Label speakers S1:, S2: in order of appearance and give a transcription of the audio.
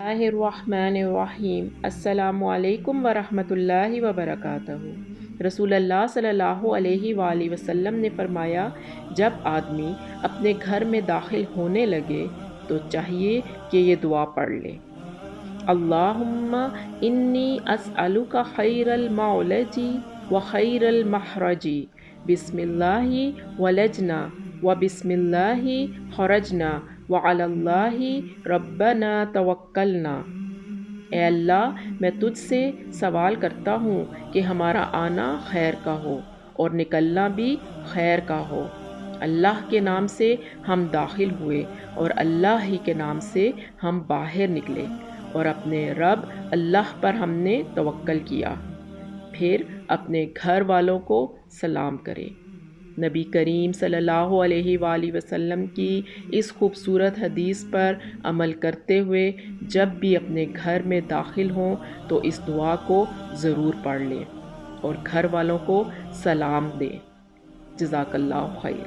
S1: اللہ الرحمن الرحیم۔ السلام علیکم ورحمۃ اللہ وبرکاتہ۔ رسول اللہ صلی اللہ علیہ وآلہ وسلم نے فرمایا، جب آدمی اپنے گھر میں داخل ہونے لگے تو چاہیے کہ یہ دعا پڑھ لے: اللہم انی اسألک خیر المولج و خیر المخرج، بسم اللہ ولجنا و بسم اللہ خرجنا وعلی اللہ ربنا توکلنا۔ اے اللہ، میں تجھ سے سوال کرتا ہوں کہ ہمارا آنا خیر کا ہو اور نکلنا بھی خیر کا ہو۔ اللہ کے نام سے ہم داخل ہوئے اور اللہ ہی کے نام سے ہم باہر نکلے، اور اپنے رب اللہ پر ہم نے توکل کیا۔ پھر اپنے گھر والوں کو سلام کرے۔ نبی کریم صلی اللہ علیہ وآلہ وسلم کی اس خوبصورت حدیث پر عمل کرتے ہوئے جب بھی اپنے گھر میں داخل ہوں تو اس دعا کو ضرور پڑھ لیں اور گھر والوں کو سلام دیں۔ جزاک اللہ خیر۔